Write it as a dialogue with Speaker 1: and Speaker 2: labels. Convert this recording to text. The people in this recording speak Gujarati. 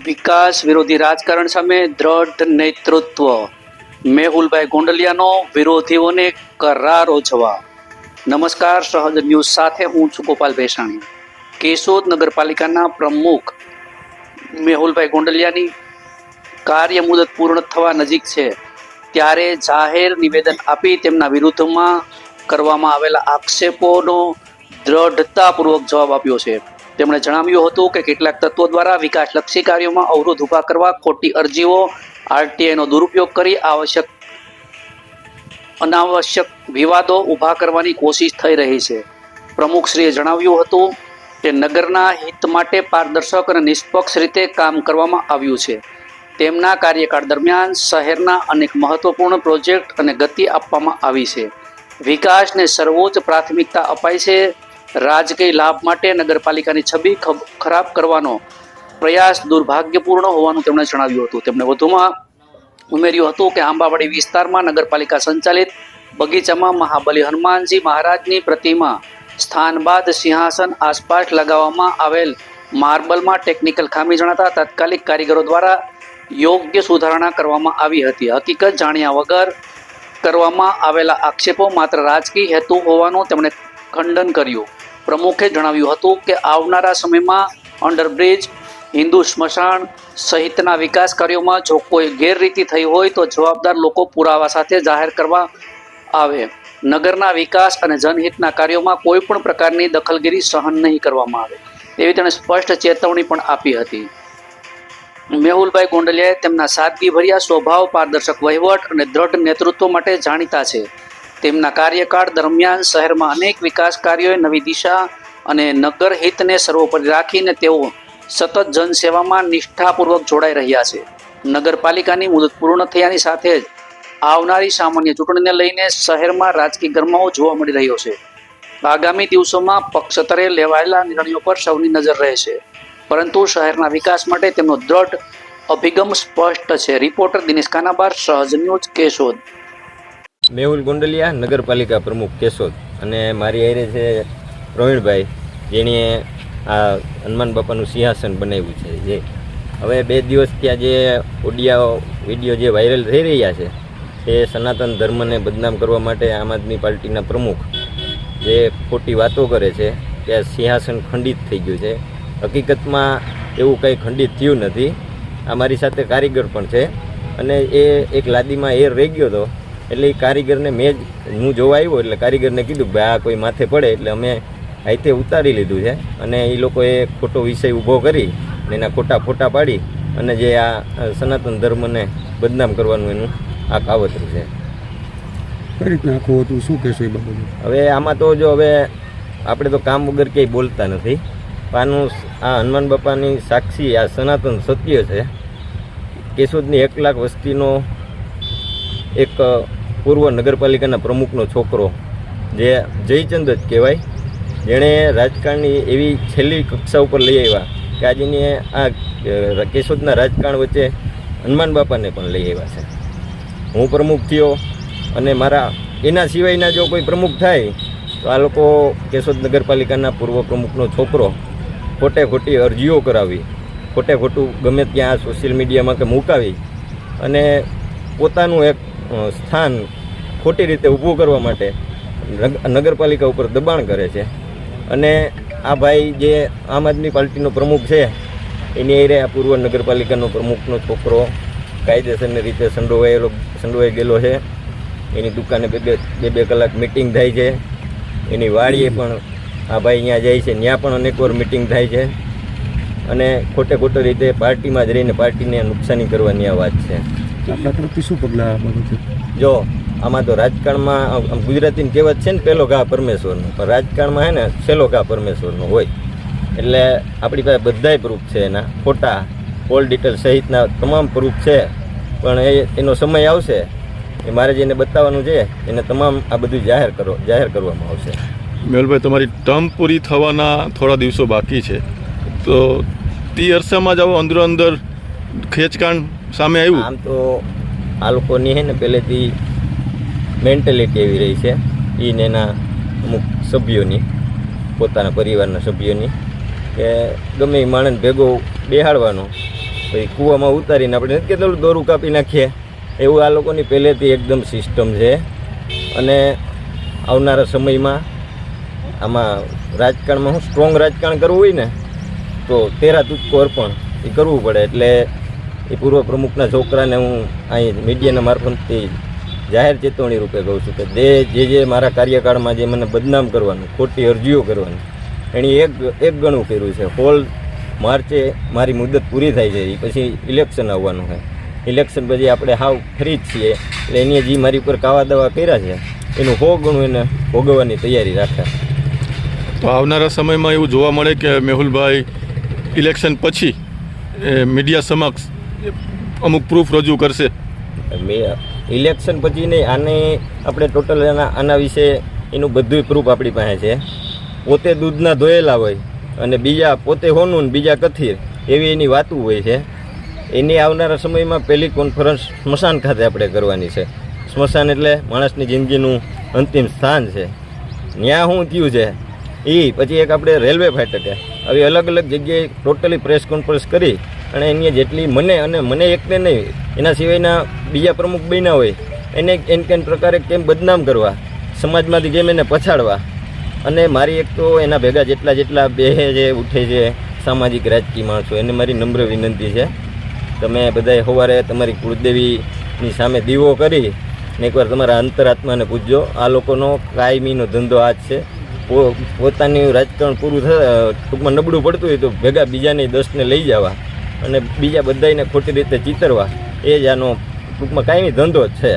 Speaker 1: વિકાસ વિરોધી રાજકારણ સામે દ્રઢ નેતૃત્વ. મેહુલભાઈ ગોંડલિયાનો વિરોધીઓને કરારો જવાબ. નમસ્કાર, સહજ ન્યૂઝ સાથે હું છું ગોપાલ ભેસાણી. કેશોદ નગરપાલિકાના પ્રમુખ મેહુલભાઈ ગોંડલિયાની કાર્ય મુદત પૂર્ણ થવા નજીક છે ત્યારે જાહેર નિવેદન આપી તેમના વિરુદ્ધમાં કરવામાં આવેલા આક્ષેપોનો દ્રઢતાપૂર્વક જવાબ આપ્યો છે. તેમણે જણાવ્યું હતું કે કેટલાક તત્વો દ્વારા વિકાસલક્ષી કાર્યોમાં અવરોધ ઊભા કરવા, ખોટી અરજીઓ, આરટીઆઈનો દુરુપયોગ કરી અનાવશ્યક વિવાદો ઊભા કરવાની કોશિશ થઈ રહી છે. પ્રમુખશ્રીએ જણાવ્યું હતું કે નગરના હિત માટે પારદર્શક અને નિષ્પક્ષ રીતે કામ કરવામાં આવ્યું છે. તેમના કાર્યકાળ દરમિયાન શહેરના અનેક મહત્વપૂર્ણ પ્રોજેક્ટ અને ગતિ આપવામાં આવી છે. વિકાસને સર્વોચ્ચ પ્રાથમિકતા અપાઈ છે. રાજકીય લાભ માટે નગરપાલિકાની છબી ખરાબ કરવાનો પ્રયાસ દુર્ભાગ્યપૂર્ણ હોવાનું તેમણે જણાવ્યું હતું. તેમણે વધુમાં ઉમેર્યું હતું કે આંબાવાડી વિસ્તારમાં નગરપાલિકા સંચાલિત બગીચામાં મહાબલી હનુમાનજી મહારાજની પ્રતિમા સ્થાન બાદ સિંહાસન આસપાસ લગાવવામાં આવેલ માર્બલમાં ટેકનિકલ ખામી જણાતા તાત્કાલિક કારીગરો દ્વારા યોગ્ય સુધારણા કરવામાં આવી હતી. હકીકત જાણ્યા વગર કરવામાં આવેલા આક્ષેપો માત્ર રાજકીય હેતુ હોવાનું તેમણે ખંડન કર્યું. પ્રમુખે જણાવ્યું હતું કે આવનારા સમયમાં અંડરબ્રિજ, હિન્દુ સ્મશાન સહિતના વિકાસ કાર્યોમાં જો કોઈ ગેરરીતિ થઈ હોય તો જવાબદાર લોકો પુરાવા સાથે જાહેર કરવા આવે. નગરના વિકાસ અને જનહિતના કાર્યોમાં કોઈ પણ પ્રકારની દખલગીરી સહન નહીં કરવામાં આવે એવી તેણે સ્પષ્ટ ચેતવણી પણ આપી હતી. મેહુલભાઈ ગોંડલિયાએ તેમના સાદગીભર્યા સ્વભાવ, પારદર્શક વહીવટ અને દ્રઢ નેતૃત્વ માટે જાણીતા છે. તેમના કાર્યકાળ દરમિયાન શહેરમાં અનેક વિકાસ કાર્યોએ નવી દિશા અને નગર હિતને સર્વોપરી રાખીને તેઓ સતત જનસેવામાં નિષ્ઠાપૂર્વક જોડાઈ રહ્યા છે. નગરપાલિકાની મુદત પૂર્ણ થયાની સાથે જ આવનારી સામાન્ય ચૂંટણીને લઈને શહેરમાં રાજકીય ગરમાવો જોવા મળી રહ્યો છે. આગામી દિવસોમાં પક્ષસ્તરે લેવાયેલા નિર્ણયો પર સૌની નજર રહેશે, પરંતુ શહેરના વિકાસ માટે તેમનો દ્રઢ અભિગમ સ્પષ્ટ છે. રિપોર્ટર દિનેશ કાનાબાર, સહજ ન્યૂઝ, કેશોદ.
Speaker 2: મેહુલ ગોંડલિયા, નગરપાલિકા પ્રમુખ કેશોદ. અને મારી હારે છે પ્રવીણભાઈ, જેણે આ હનુમાન બાપાનું સિંહાસન બનાવ્યું છે. જે હવે 2 દિવસ ત્યાં જે ઓડિયો વિડીયો જે વાયરલ થઈ રહ્યા છે એ સનાતન ધર્મને બદનામ કરવા માટે આમ આદમી પાર્ટીના પ્રમુખ જે ખોટી વાતો કરે છે કે સિંહાસન ખંડિત થઈ ગયું છે. હકીકતમાં એવું કંઈ ખંડિત થયું નથી. આ મારી સાથે કારીગર પણ છે અને એ એક લાદીમાં એર રહી ગયો હતો એટલે એ કારીગરને હું જોવા આવ્યો એટલે કારીગરને કીધું કે આ કોઈ માથે પડે એટલે અમે હાથે ઉતારી લીધું છે. અને એ લોકોએ ખોટો વિષય ઊભો કરી અને એના ખોટા ફોટા પાડી અને જે આ સનાતન ધર્મને બદનામ કરવાનું એનું આ કાવતરું છે.
Speaker 3: કઈ રીતના આખું હતું, શું કહેશો એ બાબતે?
Speaker 2: હવે આમાં તો જો હવે આપણે તો કામ વગર ક્યાંય બોલતા નથી. આનું આ હનુમાન બાપાની સાક્ષી આ સનાતન સત્ય છે. કેશોદની 1 લાખ વસ્તીનો એક પૂર્વ નગરપાલિકાના પ્રમુખનો છોકરો જે જયચંદ જ કહેવાય, જેણે રાજકારણની એવી છેલ્લી કક્ષા ઉપર લઈ આવ્યા કે આજની આ કેશોદના રાજકારણ વચ્ચે હનુમાન બાપાને પણ લઈ આવ્યા છે. હું પ્રમુખ થયો અને મારા એના સિવાયના જો કોઈ પ્રમુખ થાય તો આ લોકો કેશોદ નગરપાલિકાના પૂર્વ પ્રમુખનો છોકરો ખોટી અરજીઓ કરાવી, ખોટું ગમે ત્યાં સોશિયલ મીડિયામાં કે મુકાવી અને પોતાનું એક સ્થાન ખોટી રીતે ઊભું કરવા માટે નગરપાલિકા ઉપર દબાણ કરે છે. અને આ ભાઈ જે આમ આદમી પાર્ટીનો પ્રમુખ છે એની એરે આ પૂર્વ નગરપાલિકાનો પ્રમુખનો છોકરો કાયદેસરની રીતે સંડોવાઈ ગયેલો છે. એની દુકાને બે કલાક મિટિંગ થાય છે. એની વાડીએ પણ આ ભાઈ અહીંયા જાય છે, ત્યાં પણ અનેકવાર મિટિંગ થાય છે. અને ખોટે રીતે પાર્ટીમાં જ રહીને પાર્ટીને નુકસાની કરવાની આ વાત છે.
Speaker 3: આપણા તરફથી શું પગલાં બાબતે?
Speaker 2: જો આમાં તો રાજકારણમાં ગુજરાતીની કહેવત છે ને, પહેલો ઘા પરમેશ્વરનો, પણ રાજકારણમાં હે ને છેલ્લો ઘા પરમેશ્વરનો હોય. એટલે આપણી પાસે બધાય પ્રૂફ છે, એના ફોટા, કોલ ડિટેલ સહિતના તમામ પ્રૂફ છે. પણ એનો સમય આવશે એ મારે જેને બતાવવાનું છે એને તમામ આ બધું જાહેર કરવામાં આવશે.
Speaker 4: મેહુલભાઈ, તમારી ટર્મ પૂરી થવાના થોડા દિવસો બાકી છે, તો તે અરસામાં જ આવો અંદર ખેંચકાણ સામે આવ્યું?
Speaker 2: આમ તો આ લોકોની છે ને પહેલેથી મેન્ટેલિટી એવી રહી છે એને એના અમુક સભ્યોની, પોતાના પરિવારના સભ્યોની, કે ગમે એ માણસ ભેગો બેહાડવાનો પછી કૂવામાં ઉતારીને આપણે નથી કહેતા ઓલું દોરું કાપી નાખીએ, એવું આ લોકોની પહેલેથી એકદમ સિસ્ટમ છે. અને આવનારા સમયમાં આમાં રાજકારણમાં હું સ્ટ્રોંગ રાજકારણ કરવું હોય ને તો તેરા તુચકો અર્પણ એ કરવું પડે. એટલે એ પૂર્વ પ્રમુખના છોકરાને હું અહીં મીડિયાના મારફતથી જાહેર ચેતવણી રૂપે કહું છું કે જે મારા કાર્યકાળમાં જે મને બદનામ કરવાનું, ખોટી અરજીઓ કરવાની, એણે એક ગણું કર્યું છે. હોલ માર્ચે મારી મુદત પૂરી થાય છે, એ પછી ઇલેક્શન આવવાનું છે. ઇલેક્શન પછી આપણે હાવ ફ્રી જ છીએ, એટલે એની જે મારી ઉપર કાવા દાવા કર્યા છે એનું 100 ગણું એને ભોગવવાની તૈયારી રાખે.
Speaker 4: તો આવનારા સમયમાં એવું જોવા મળે કે મેહુલભાઈ ઇલેક્શન પછી મીડિયા સમક્ષ અમુક પ્રૂફ રજૂ કરશે.
Speaker 2: ઇલેક્શન પછી નહીં, આને આપણે ટોટલ આના વિશે એનું બધું પ્રૂફ આપણી પાસે છે. પોતે દૂધના ધોયેલા હોય અને બીજા પોતે હોનું ને બીજા કથિર, એવી એની વાતું હોય છે. એની આવનારા સમયમાં પહેલી કોન્ફરન્સ સ્મશાન ખાતે આપણે કરવાની છે. સ્મશાન એટલે માણસની જિંદગીનું અંતિમ સ્થાન છે. ત્યાં શું થયું છે એ પછી એક આપણે રેલવે ફાટકે આવી અલગ અલગ જગ્યાએ ટોટલી પ્રેસ કોન્ફરન્સ કરી અને એની જેટલી મને એકને નહીં, એના સિવાયના બીજા પ્રમુખ બન્યા હોય એને કેન પ્રકારે કેમ બદનામ કરવા, સમાજમાંથી કેમ એને પછાડવા. અને મારી એક તો એના ભેગા જેટલા બેહે છે, ઉઠે છે સામાજિક રાજકીય માણસો, એને મારી નમ્ર વિનંતી છે, તમે બધાએ સવારે તમારી કુળદેવીની સામે દીવો કરી ને એકવાર તમારા અંતરાત્માને પૂછજો. આ લોકોનો કાયમીનો ધંધો આ જ છે. પોતાની રાજકારણ પૂરું ટૂંકમાં નબળું પડતું હોય તો ભેગા બીજાને 10ને લઈ જવા અને બીજા બધાને ખોટી રીતે ચિતરવા, એ જ આનો ટૂંકમાં કાયમી ધંધો જ છે.